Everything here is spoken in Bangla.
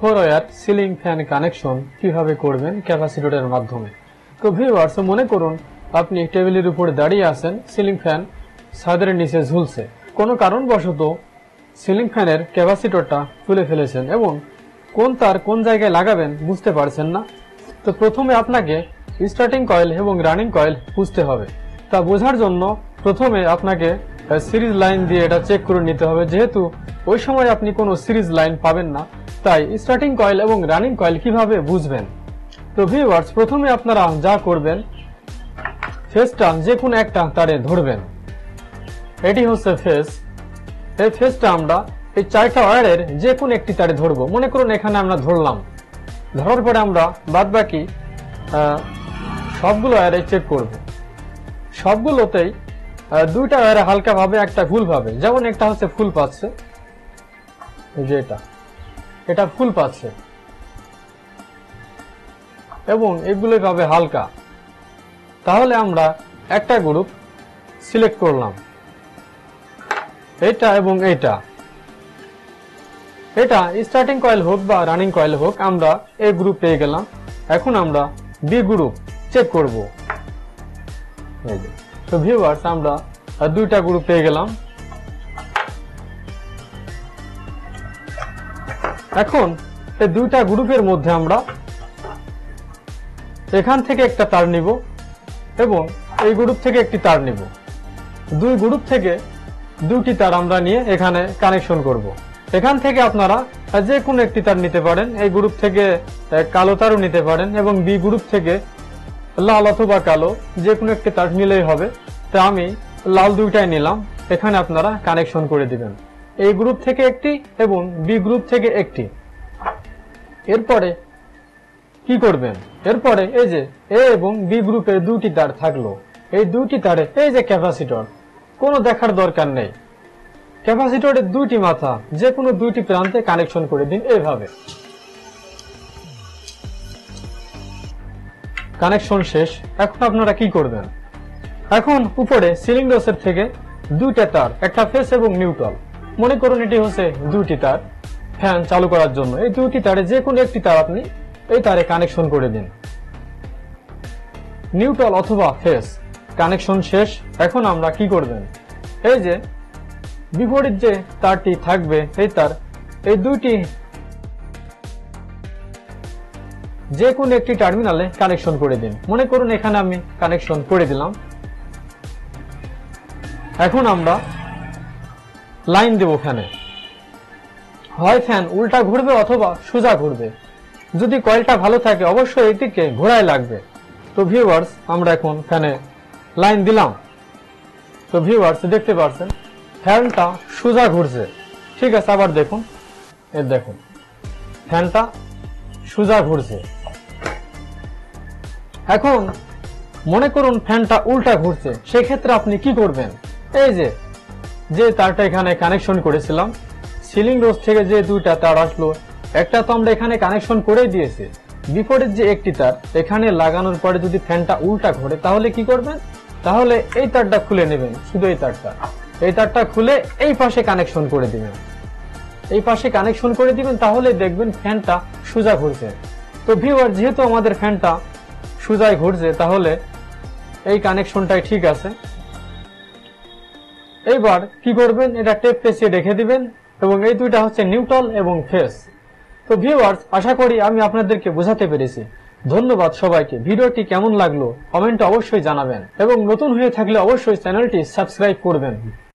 4 ওয়্যার সিলিং ফ্যান কানেকশন কিভাবে করবেন ক্যাপাসিটরের মাধ্যমে। তো ভিউয়ার্স, মনে করুন আপনি টেবিলের উপরে দাঁড়িয়ে আছেন, সিলিং ফ্যান ছাদের নিচে ঝুলছে, কোনো কারণবশত সিলিং ফ্যানের ক্যাপাসিটরটা খুলে ফেলেছেন এবং কোন তার কোন জায়গায় লাগাবেন বুঝতে পারছেন না। তো প্রথমে আপনাকে স্টার্টিং কয়েল এবং রানিং কয়েল বুঝতে হবে। তা বোঝার জন্য প্রথমে আপনাকে সিরিজ লাইন দিয়ে এটা চেক করে নিতে হবে, যেহেতু ওই সময় আপনি কোনো সিরিজ লাইন পাবেন না। তাই স্টার্টিং কয়েল এবং রানিং কয়েল কিভাবে বুঝবেন? তো ভিউয়ার্স, প্রথমে আপনারা যা করবেন, ফেসটা যে কোনো একটা তারে ধরবেন। এটি হচ্ছে ফেস। এই ফেসটা আমরা এই 4টা ওয়্যারের যে কোনো একটি তারে ধরবো। মনে করুন এখানে আমরা ধরলাম, ধরার পরে আমরা বাদবাকি সবগুলো ওয়্যারে চেক করব। সবগুলোতেই 2টা ওয়্যারে হালকা ভাবে, একটা ফুল ভাবে। যেমন একটা হচ্ছে ফুল পাচ্ছে, যে এটা ফুল পাচ্ছে এবং এগুলো ভাবে হালকা। তাহলে আমরা একটা গ্রুপ সিলেক্ট করলাম, এটা এবং এটা স্টার্টিং কয়েল হোক বা রানিং কয়েল হোক, আমরা এই গ্রুপ পেয়ে গেলাম। এখন আমরা বি গ্রুপ চেক করব। তো ভিউয়ার্স, আমরা 2টা গ্রুপ পেয়ে গেলাম। এখন এই 2টা গ্রুপের মধ্যে আমরা এখান থেকে একটা তার নিব এবং এই গ্রুপ থেকে একটি তার নিব। 2 গ্রুপ থেকে 2টি তার আমরা নিয়ে এখানে কানেকশন করব। এখান থেকে আপনারা যে কোনো একটি তার নিতে পারেন। এই গ্রুপ থেকে কালো তারও নিতে পারেন এবং বি গ্রুপ থেকে লাল অথবা কালো যে কোনো একটি তার নিলেই হবে। তা আমি লাল 2টাই নিলাম। এখানে আপনারা কানেকশন করে দিবেন, এই গ্রুপ থেকে একটি এবং বি গ্রুপ থেকে একটি। এরপরে কি করবেন? এরপরে এই যে এ এবং বি গ্রুপের 2টি তার থাকলো, এই 2টি তারে এই যে ক্যাপাসিটর, কোনো দেখার দরকার নেই। ক্যাপাসিটরের 2টি মাথা যে কোনো 2টি প্রান্তে কানেকশন করে দিন। এইভাবে কানেকশন শেষ। এখন আপনারা কি করবেন? এখন উপরে সিলিং রোসের থেকে 2টা তার, একটা ফেস এবং নিউট্রাল। মনে করুন এটি হচ্ছে 2টি তার ফ্যান চালু করার জন্য। এই 2টি তারে যে কোনো একটি তার আপনি এই তারে কানেকশন করে দিন, নিউট্রাল অথবা ফেস। কানেকশন শেষ। এখন আমরা কি করবেন? এই যে বিপরীত যে তারটি থাকবে, এই তার, এই 2টি যে কোনো একটি টার্মিনালে কানেকশন করে দিন। মনে করুন এখানে আমি কানেকশন করে দিলাম। এখন আমরা লাইন দেব ফ্যানে। হয় ফ্যান উল্টা ঘুরবে অথবা সোজা ঘুরবে। যদি কয়েলটা ভালো থাকে অবশ্যই এটিকে ঘোরায় লাগবে। তো ভিউয়ার্স, আমরা এখন ফ্যানে লাইন দিলাম। তো ভিউয়ার্স, দেখতে পাচ্ছেন ফ্যানটা সোজা ঘুরছে। ঠিক আছে, আবার দেখুন, এই দেখুন ফ্যানটা সোজা ঘুরছে। এখন মনে করুন ফ্যানটা উল্টা ঘুরছে, সেক্ষেত্রে আপনি কি করবেন? এই যে তারটা এখানে কানেকশন করেছিলাম, সিলিং রোজ থেকে যে 2টা তার আসলো, একটা তো আমরা এখানে কানেকশন করেই দিয়েছি। বিপরীত যে একটি তার এখানে লাগানোর পরে যদি ফ্যানটা উল্টা ঘোরে তাহলে কি করবেন? তাহলে এই তারটা খুলে নেবেন, শুধু এই তারটা খুলে এই পাশে কানেকশন করে দিবেন। এই পাশে কানেকশন করে দিবেন, তাহলে দেখবেন ফ্যানটা সোজা ঘুরছে। তো ভিউয়ার, যেহেতু আমাদের ফ্যানটা সোজায় ঘুরছে, তাহলে এই কানেকশনটাই ঠিক আছে। এইবার কি করবেন? এটা টেপ পেঁচিয়ে রেখে দিবেন এবং এই 2টা হচ্ছে নিউট্রাল এবং ফেস। তো ভিউয়ার্স, আশা করি আমি আপনাদেরকে বোঝাতে পেরেছি। ধন্যবাদ সবাইকে। ভিডিওটি কেমন লাগলো কমেন্টে অবশ্যই জানাবেন এবং নতুন হয়ে থাকলে অবশ্যই চ্যানেলটি সাবস্ক্রাইব করবেন।